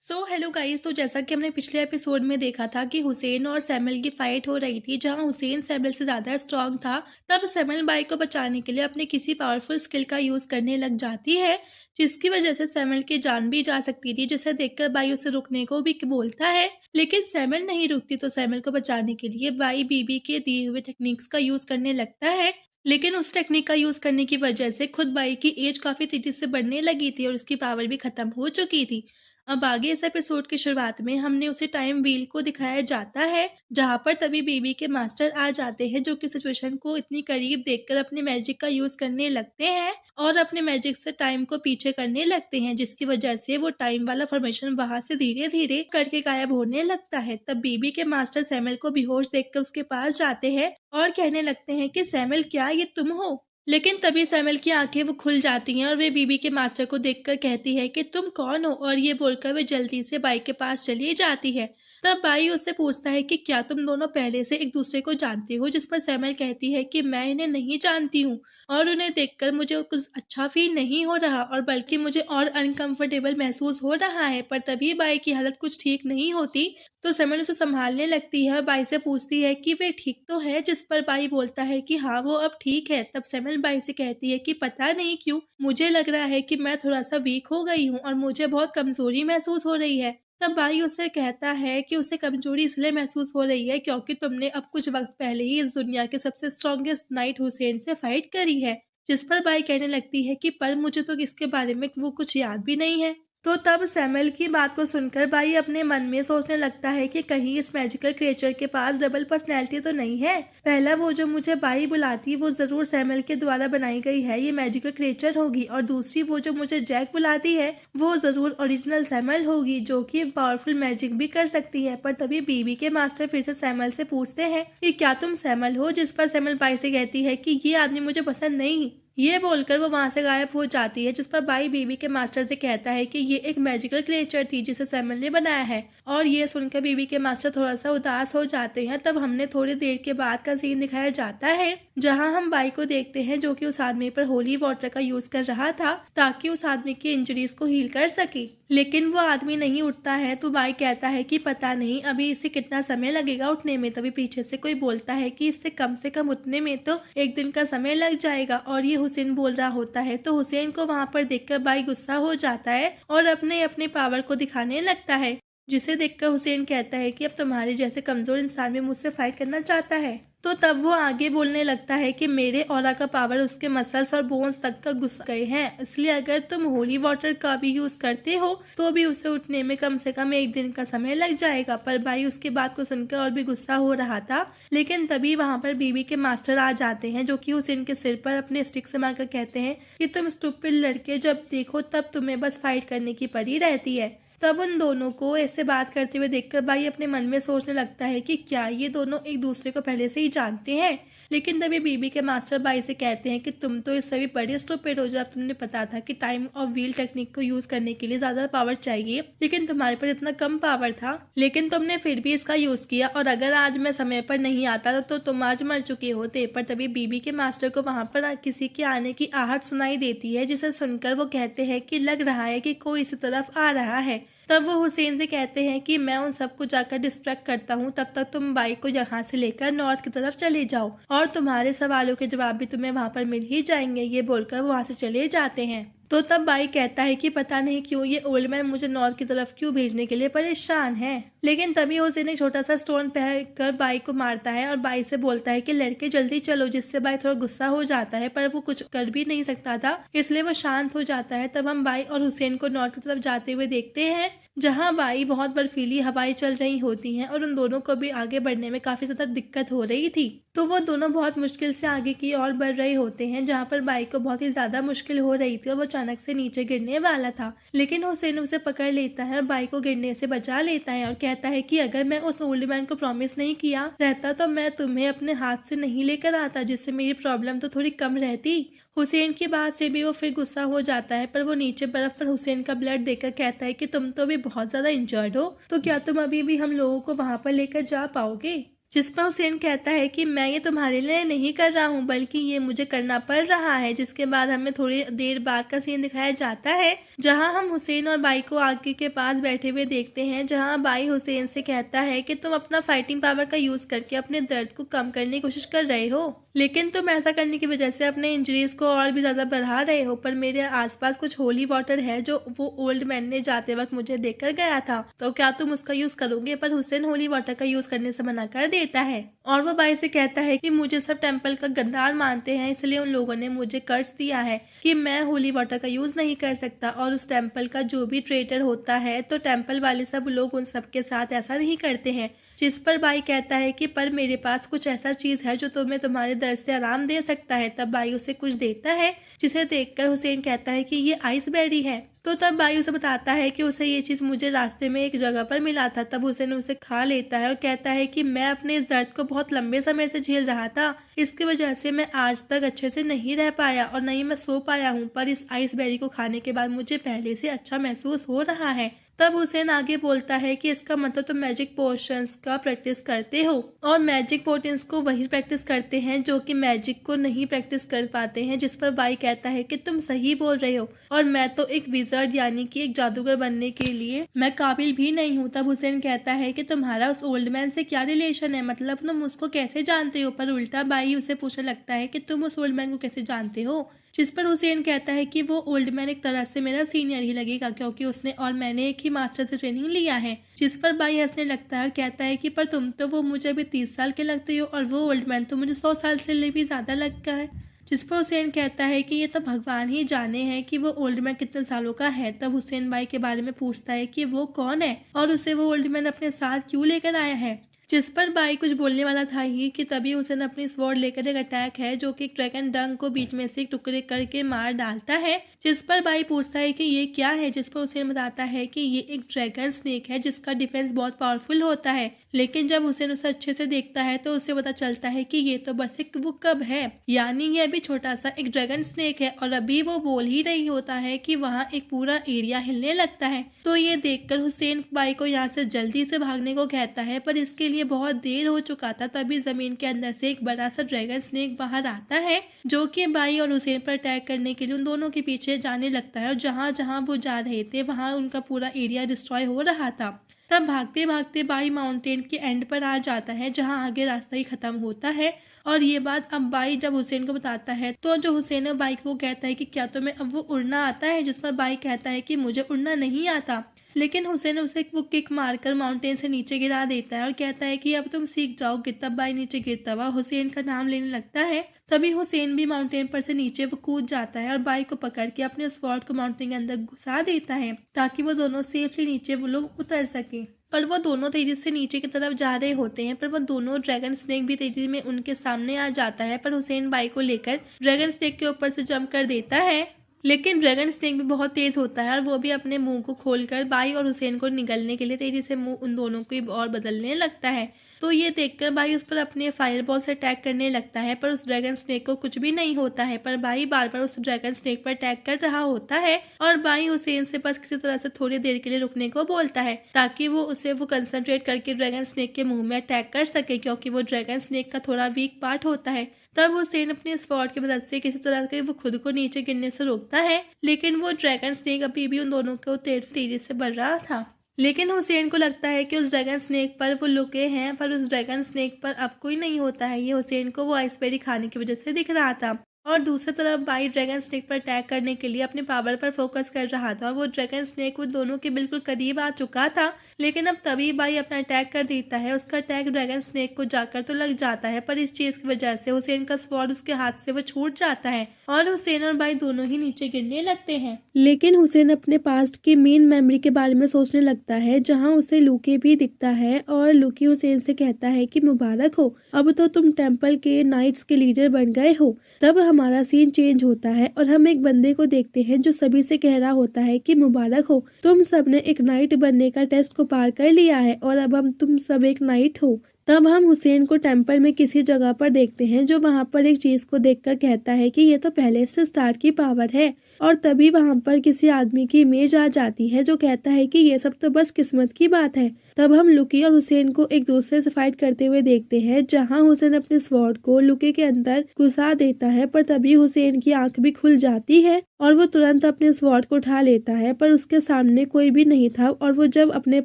Hello guys. तो जैसा कि हमने पिछले एपिसोड में देखा था कि हुसैन और सैमुअल की फाइट हो रही थी, जहां हुसैन सैमुअल से ज़्यादा स्ट्रांग था। तब सैमुअल बाई को बचाने के लिए अपने किसी पावरफुल स्किल का यूज़ करने लग जाती है, जिसकी वजह से सैमुअल की जान भी जा सकती थी, जिसे देखकर बाई उसे रुकने को भी बोलता है। लेकिन सैमुअल नहीं रुकती, तो सैमुअल को बचाने के लिए बाई बीबी के दिए हुए टेक्निक्स का यूज़ करने लगता है। लेकिन उस टेक्निक का यूज़ करने की वजह से खुद बाई की एज काफ़ी तेज़ी से बढ़ने लगी थी और उसकी पावर भी खत्म हो चुकी थी। अब आगे इस एपिसोड की शुरुआत में हमने उसे टाइम व्हील को दिखाया जाता है, जहां पर तभी बीबी के मास्टर आ जाते हैं, जो कि सिचुएशन को इतनी करीब देखकर अपने मैजिक का यूज करने लगते हैं और अपने मैजिक से टाइम को पीछे करने लगते हैं, जिसकी वजह से वो टाइम वाला फॉर्मेशन वहां से धीरे धीरे करके गायब होने लगता है। तब बीबी के मास्टर सैमुअल को बेहोश देखकर उसके पास जाते हैं और कहने लगते हैं कि सैमुअल, क्या ये तुम हो? लेकिन तभी सैमुअल की आंखें वो खुल जाती हैं और वे बीबी के मास्टर को देखकर कहती है कि तुम कौन हो, और ये बोलकर वे जल्दी से बाई के पास चली जाती है। तब बाई उससे पूछता है कि क्या तुम दोनों पहले से एक दूसरे को जानती हो, जिस पर सैमुअल कहती है कि मैं इन्हें नहीं जानती हूँ और उन्हें देखकर मुझे कुछ अच्छा फील नहीं हो रहा, और बल्कि मुझे और अनकंफर्टेबल महसूस हो रहा है। पर तभी बाई की हालत कुछ ठीक नहीं होती, तो सैमुअल उसे संभालने लगती है और बाई से पूछती है कि वे ठीक तो है, जिस पर बाई बोलता है कि हाँ, वो अब ठीक है। तब सैमुअल बाई से कहती है कि पता नहीं क्यों मुझे लग रहा है कि मैं थोड़ा सा वीक हो गई हूँ और मुझे बहुत कमजोरी महसूस हो रही है। तब बाई उसे कहता है कि उसे कमजोरी इसलिए महसूस हो रही है क्योंकि तुमने अब कुछ वक्त पहले ही इस दुनिया के सबसे स्ट्रॉन्गेस्ट नाइट हुसैन से फाइट करी है। जिस पर बाई कहने लगती है कि पर मुझे तो इसके बारे में वो कुछ याद भी नहीं है। तो तब सैमुअल की बात को सुनकर बाई अपने मन में सोचने लगता है कि कहीं इस मैजिकल क्रिएचर के पास डबल पर्सनैलिटी तो नहीं है। पहला वो जो मुझे बाई बुलाती वो जरूर सैमुअल के द्वारा बनाई गई है, ये मैजिकल क्रिएचर होगी, और दूसरी वो जो मुझे जैक बुलाती है वो जरूर ओरिजिनल सैमुअल होगी, जो कि पावरफुल मैजिक भी कर सकती है। पर तभी बीबी के मास्टर फिर से सैमुअल से पूछते हैं कि क्या तुम सैमुअल हो, जिस पर सैमुअल बाई से कहती है कि ये आदमी मुझे पसंद नहीं। ये बोलकर वो वहां से गायब हो जाती है, जिस पर बाई बीबी के मास्टर से कहता है कि ये एक मैजिकल क्रिएचर थी जिसे सैमुअल ने बनाया है। और ये सुनकर बीबी के मास्टर थोड़ा सा उदास हो जाते हैं। तब हमने थोड़ी देर के बाद का सीन दिखाया जाता है, जहां हम बाई को देखते हैं जो कि उस आदमी पर होली वाटर का यूज कर रहा था ताकि उस आदमी की इंजरीज को हील कर सके। लेकिन वो आदमी नहीं उठता है, तो बाई कहता है कि पता नहीं अभी इसे कितना समय लगेगा उठने में। तभी पीछे से कोई बोलता है कि इससे कम से कम उठने में तो एक दिन का समय लग जाएगा, और ये हुसैन बोल रहा होता है। तो हुसैन को वहां पर देखकर बाई गुस्सा हो जाता है और अपने अपने पावर को दिखाने लगता है, जिसे देखकर हुसैन कहता है कि अब तुम्हारे जैसे कमजोर इंसान भी मुझसे फाइट करना चाहता है। तो तब वो आगे बोलने लगता है कि मेरे ऑरा का पावर उसके मसल्स और बोन्स तक का घुस गए हैं, इसलिए अगर तुम होली वाटर का भी यूज करते हो तो भी उसे उठने में कम से कम एक दिन का समय लग जाएगा। पर भाई उसकी बात को सुनकर और भी गुस्सा हो रहा था। लेकिन तभी वहां पर बीबी के मास्टर आ जाते हैं, जो कि हुसैन के सिर पर अपने स्टिक से मारकर कहते हैं कि तुम स्टूपिड लड़के, जब देखो तब तुम्हें बस फाइट करने की पड़ी रहती है। तब उन दोनों को ऐसे बात करते हुए देखकर बाई अपने मन में सोचने लगता है कि क्या ये दोनों एक दूसरे को पहले से ही जानते हैं। लेकिन तभी बीबी के मास्टर बाई से कहते हैं कि तुम तो इससे भी बड़े स्टूपिड हो, जब तुमने पता था कि टाइम ऑफ व्हील टेक्निक को यूज करने के लिए ज्यादा पावर चाहिए, लेकिन तुम्हारे पास इतना कम पावर था, लेकिन तुमने फिर भी इसका यूज किया, और अगर आज मैं समय पर नहीं आता तो तुम आज मर चुके होते। पर तभी बीबी के मास्टर को वहां पर किसी के आने की आहट सुनाई देती है, जिसे सुनकर वो कहते हैं कि लग रहा है कि कोई इसी तरफ आ रहा है। तब वो हुसैन से कहते हैं कि मैं उन सबको जाकर डिस्ट्रैक्ट करता हूँ, तब तक तुम बाइक को यहाँ से लेकर नॉर्थ की तरफ चले जाओ और तुम्हारे सवालों के जवाब भी तुम्हें वहां पर मिल ही जाएंगे। ये बोलकर वो वहां से चले जाते हैं। तो तब बाई कहता है कि पता नहीं क्यों ये ओल्ड मैन मुझे नॉर्थ की तरफ क्यों भेजने के लिए परेशान है। लेकिन तभी हुसैन एक छोटा सा स्टोन फेंककर बाई को मारता है और बाई से बोलता है कि लड़के जल्दी चलो, जिससे बाई थोड़ा गुस्सा हो जाता है, पर वो कुछ कर भी नहीं सकता था, इसलिए वो शांत हो जाता है। तब हम बाई और हुसैन को नॉर्थ की तरफ जाते हुए देखते हैं, जहाँ बाई बहुत बर्फीली हवाएं चल रही होती हैं और उन दोनों को भी आगे बढ़ने में काफी ज्यादा दिक्कत हो रही थी। तो वो दोनों बहुत मुश्किल से आगे की ओर बढ़ रहे होते हैं, जहाँ पर बाई को बहुत ही ज्यादा मुश्किल हो रही थी और वो अचानक से नीचे गिरने वाला था। लेकिन हुसैन उसे पकड़ लेता है और बाई को गिरने से बचा लेता है और कहता है कि अगर मैं उस ओल्ड मैन को प्रॉमिस नहीं किया रहता तो मैं तुम्हें अपने हाथ से नहीं लेकर आता, जिससे मेरी प्रॉब्लम तो थोड़ी कम रहती। हुसैन की बात से भी वो फिर गुस्सा हो जाता है, पर वो नीचे बर्फ पर हुसैन का ब्लड देखकर कहता है कि तुम तो भी बहुत ज्यादा इंजर्ड हो, तो क्या तुम अभी भी हम लोगों को वहां पर लेकर जा पाओगे। जिस पर हुसैन कहता है कि मैं ये तुम्हारे लिए नहीं कर रहा हूँ बल्कि ये मुझे करना पड़ रहा है। जिसके बाद हमें थोड़ी देर बाद का सीन दिखाया जाता है जहाँ हम हुसैन और बाई को आग के पास बैठे हुए देखते हैं, जहाँ बाई हुसैन से कहता है कि तुम अपना फाइटिंग पावर का यूज करके अपने दर्द को कम करने की कोशिश कर रहे हो, लेकिन तुम ऐसा करने की वजह से अपने इंजरीज को और भी ज्यादा बढ़ा रहे हो। पर मेरे आसपास कुछ होली वाटर है जो वो ओल्ड मैन ने जाते वक्त मुझे देकर गया था, तो क्या तुम उसका यूज करोगे? पर हुसैन होली वाटर का यूज करने से मना कर देता है और वो बाई से कहता है कि मुझे सब टेम्पल का गद्दार मानते हैं, इसलिए उन लोगों ने मुझे कर्ज दिया है कि मैं होली वाटर का यूज नहीं कर सकता। और उस टेम्पल का जो भी ट्रेटर होता है तो टेम्पल वाले सब लोग उन सब के साथ ऐसा नहीं करते हैं। जिस पर बाई कहता है कि पर मेरे पास कुछ ऐसा चीज है जो तुम्हें तुम्हारे दर्द से आराम दे सकता है। तब बाई उसे कुछ देता है जिसे देखकर हुसैन कहता है कि ये आइस बेरी है। तो तब बाई उसे बताता है कि उसे ये चीज मुझे रास्ते में एक जगह पर मिला था। तब हुसैन उसे खा लेता है और कहता है कि मैं अपने इस दर्द को बहुत लंबे समय से झेल रहा था, इसकी वजह से मैं आज तक अच्छे से नहीं रह पाया और नहीं मैं सो पाया हूँ, पर इस आइस बेरी को खाने के बाद मुझे पहले से अच्छा महसूस हो रहा है। तब हुसैन आगे बोलता है कि इसका मतलब तुम मैजिक पोशंस का प्रैक्टिस करते हो और मैजिक पोशंस को वही प्रैक्टिस करते हैं जो कि मैजिक को नहीं प्रैक्टिस कर पाते हैं। जिस पर बाई कहता है कि तुम सही बोल रहे हो और मैं तो एक विजर्ड यानी कि एक जादूगर बनने के लिए मैं काबिल भी नहीं हूँ। तब हुसैन कहता है कि तुम्हारा उस ओल्ड मैन से क्या रिलेशन है, मतलब तुम उसको कैसे जानते हो? पर उल्टा बाई उसे पूछने लगता है कि तुम उस ओल्ड मैन को कैसे जानते हो? जिस पर हुसैन कहता है कि वो ओल्ड मैन एक तरह से मेरा सीनियर ही लगेगा क्योंकि उसने और मैंने एक ही मास्टर से ट्रेनिंग लिया है। जिस पर बाई हंसने लगता है और कहता है कि पर तुम तो वो मुझे अभी 30 साल के लगते हो और वो ओल्ड मैन तो मुझे 100 साल से भी ज्यादा लगता है। जिस पर हुसैन कहता है कि ये तो भगवान ही जाने हैं कि वो ओल्ड मैन कितने सालों का है। तब हुसैन बाई के बारे में पूछता है कि वो कौन है और उसे वो ओल्ड मैन अपने साथ क्यों लेकर आया है। जिस पर बाई कुछ बोलने वाला था ही कि तभी हुसैन अपनी स्वॉर्ड लेकर एक अटैक है जो कि एक ड्रैगन डंग को बीच में से एक टुकड़े करके मार डालता है। जिस पर बाई पूछता है कि ये क्या है, जिस पर हुसैन बताता है कि ये एक ड्रैगन स्नेक है जिसका डिफेंस बहुत पावरफुल होता है। लेकिन जब हुसैन उसे अच्छे से देखता है तो उसे पता चलता है कि ये तो बस एक वुकब है, यानी ये अभी छोटा सा एक ड्रैगन स्नेक है। और अभी वो बोल ही रही होता है कि वहाँ एक पूरा एरिया हिलने लगता है। तो ये देखकर हुसैन बाई को यहाँ से जल्दी से भागने को कहता है, पर इसके लिए बहुत देर हो चुका था। तभी जमीन के अंदर से एक बड़ा सा ड्रैगन स्नेक बाहर आता है जो कि बाई और हुसैन पर अटैक करने के लिए उन दोनों के पीछे जाने लगता है और जहां जहां वो जा रहे थे वहां उनका पूरा एरिया डिस्ट्रॉय हो रहा था। तब भागते भागते बाई माउंटेन के एंड पर आ जाता है जहां आगे रास्ता ही खत्म होता है। और ये बात अब बाई जब हुसैन को बताता है तो जो हुसैन बाई को कहता है कि क्या तुम्हें अब वो उड़ना आता है, जिस पर बाई कहता है कि मुझे उड़ना नहीं आता। लेकिन हुसैन उसे वो किक मारकर माउंटेन से नीचे गिरा देता है और कहता है कि अब तुम सीख जाओगे। तब बाई नीचे गिरता हुआ हुसैन का नाम लेने लगता है। तभी हुसैन भी माउंटेन पर से नीचे वो कूद जाता है और बाई को पकड़ के अपने स्वॉर्ड को माउंटेन के अंदर घुसा देता है ताकि वो दोनों सेफली नीचे वो लोग उतर सके। पर वो दोनों तेजी से नीचे की तरफ जा रहे होते हैं, पर वो दोनों ड्रैगन स्नेक भी तेजी में उनके सामने आ जाता है। पर हुसैन बाई को लेकर ड्रैगन स्नेक के ऊपर से जंप कर देता है, लेकिन ड्रैगन स्नेक भी बहुत तेज होता है और वो भी अपने मुंह को खोलकर बाई और हुसैन को निगलने के लिए तेजी से मुंह उन दोनों को और बदलने लगता है। तो ये देखकर बाई उस पर अपने फायरबॉल से अटैक करने लगता है, पर उस ड्रैगन स्नेक को कुछ भी नहीं होता है। पर बाई बार बार उस ड्रैगन स्नेक पर अटैक कर रहा होता है और बाई हुसैन से बस किसी तरह से थोड़ी देर के लिए रुकने को बोलता है ताकि वो उसे वो कंसंट्रेट करके ड्रैगन स्नेक के मुंह में अटैक कर सके, क्योंकि वो ड्रैगन स्नेक का थोड़ा वीक पार्ट होता है। तब हुसैन अपने स्वॉर्ड की मदद से किसी तरह के वो खुद को नीचे गिरने से रोकता है, लेकिन वो ड्रैगन स्नेक अभी भी उन दोनों को तेजी से बढ़ रहा था। लेकिन हुसैन को लगता है कि उस ड्रैगन स्नेक पर वो लुके हैं, पर उस ड्रैगन स्नेक पर अब कोई नहीं होता है। ये हुसैन को वो आइसबेरी खाने की वजह से दिख रहा था। और दूसरी तरफ बाई ड्रैगन स्नेक पर अटैक करने के लिए अपने पावर पर फोकस कर रहा था और वो ड्रैगन स्नेक उन दोनों के बिल्कुल करीब आ चुका था। लेकिन अब तभी बाई अपना अटैक कर देता है। उसका अटैक ड्रैगन स्नेक को जाकर तो लग जाता है, पर इस चीज की वजह से हुसैन का स्वॉर्ड उसके हाथ से वो छूट जाता है और हुसैन और बाई दोनों ही नीचे गिरने लगते हैं। लेकिन हुसैन अपने पास्ट की मेन मेमोरी के बारे में सोचने लगता है जहाँ उसे लुकी भी दिखता है और लुकी हुसैन से कहता है कि मुबारक हो, अब तो तुम टेम्पल के नाइट्स के लीडर बन गए हो। तब हमारा सीन चेंज होता है और हम एक बंदे को देखते हैं जो सभी से कह रहा होता है कि मुबारक हो, तुम सब ने एक नाइट बनने का टेस्ट को पार कर लिया है और अब हम तुम सब एक नाइट हो। तब हम हुसैन को टेम्पल में किसी जगह पर देखते हैं जो वहाँ पर एक चीज को देखकर कहता है कि ये तो पहले से स्टार की पावर है। और तभी वहाँ पर किसी आदमी की इमेज आ जाती है जो कहता है कि ये सब तो बस किस्मत की बात है। तब हम लुकी और हुसैन को एक दूसरे से फाइट करते हुए देखते हैं, जहां हुसैन अपने स्वॉर्ड को लुकी के अंदर घुसा देता है, पर तभी हुसैन की आंख भी खुल जाती है और वो तुरंत अपने स्वॉर्ड को उठा लेता है, पर उसके सामने कोई भी नहीं था। और वो जब अपने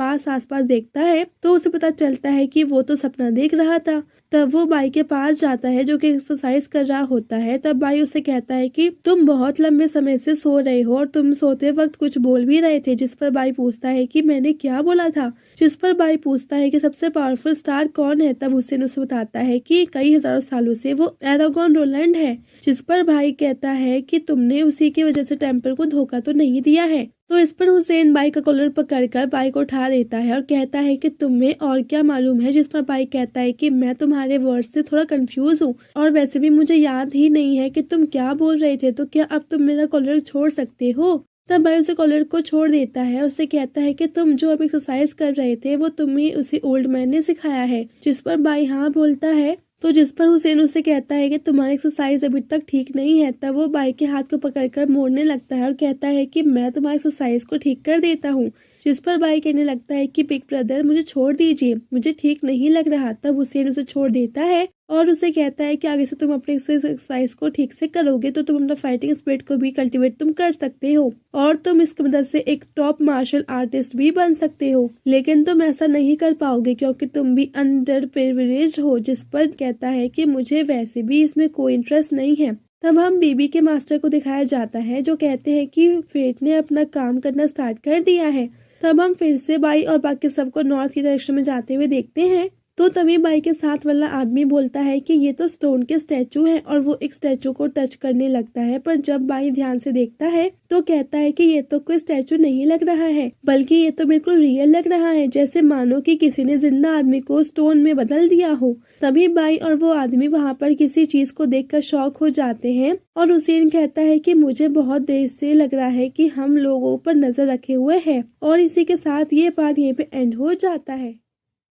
आसपास देखता है तो उसे पता चलता है कि वो तो सपना देख रहा था। तब वो बाई के पास जाता है जो कि एक्सरसाइज कर रहा होता है। तब बाई उसे कहता है कि तुम बहुत लंबे समय से सो रहे हो और तुम सोते वक्त कुछ बोल भी रहे थे, जिस पर बाई पूछता है कि मैंने क्या बोला था। जिस पर बाई पूछता है कि सबसे पावरफुल स्टार कौन है। तब हुसैन उसे बताता है कि कई हजारों सालों से वो एरागोन रोलैंड है। जिस पर भाई कहता है कि तुमने उसी की वजह से टेम्पल को धोखा तो नहीं दिया है। तो इस पर हुसैन बाई का कॉलर पकड़कर बाई को उठा देता है और कहता है कि तुम्हें और क्या मालूम है। जिस पर बाई कहता है कि मैं तुम्हारे वर्ड से थोड़ा कंफ्यूज हूँ और वैसे भी मुझे याद ही नहीं है कि तुम क्या बोल रहे थे, तो क्या अब तुम मेरा कॉलर छोड़ सकते हो। तब भाई उसे कॉलर को छोड़ देता है और उससे कहता है कि तुम जो अभी एक्सरसाइज कर रहे थे वो तुम्हें उसी ओल्ड मैन ने सिखाया है। जिस पर भाई हाँ बोलता है। तो जिस पर हुसैन उसे कहता है कि तुम्हारी एक्सरसाइज अभी तक ठीक नहीं है। तब वो बाई के हाथ को पकड़कर मोड़ने लगता है और कहता है कि मैं तुम्हारी एक्सरसाइज को ठीक कर देता हूँ। जिस पर बाई कहने लगता है कि बिग ब्रदर मुझे छोड़ दीजिए, मुझे ठीक नहीं लग रहा। तब हुसैन उसे छोड़ देता है और उसे कहता है कि आगे से तुम अपने एक्सरसाइज को ठीक से करोगे तो तुम अपना फाइटिंग स्पिरिट को भी कल्टीवेट तुम कर सकते हो और तुम इसकी मदद से एक टॉप मार्शल आर्टिस्ट भी बन सकते हो। लेकिन तुम ऐसा नहीं कर पाओगे क्योंकि तुम भी अंडर प्रिविलेज्ड हो। जिस पर कहता है कि मुझे वैसे भी इसमें कोई इंटरेस्ट नहीं है। तब हम बीबी के मास्टर को दिखाया जाता है जो कहते हैं कि फेट ने अपना काम करना स्टार्ट कर दिया है। तब हम फिर से बाई और बाकी सबको नॉर्थ की डायरेक्शन में जाते हुए देखते हैं। तो तभी बाई के साथ वाला आदमी बोलता है कि ये तो स्टोन के स्टैचू हैं और वो एक स्टैचू को टच करने लगता है। पर जब बाई ध्यान से देखता है तो कहता है कि ये तो कोई स्टैचू नहीं लग रहा है, बल्कि ये तो बिल्कुल रियल लग रहा है, जैसे मानो कि किसी ने जिंदा आदमी को स्टोन में बदल दिया हो। तभी बाई और वो आदमी वहाँ पर किसी चीज को देखकर शॉक हो जाते हैं और हुसैन कहता है कि मुझे बहुत देर से लग रहा है कि हम लोगों पर नजर रखे हुए हैं। और इसी के साथ ये पार्ट यहीं पे एंड हो जाता है।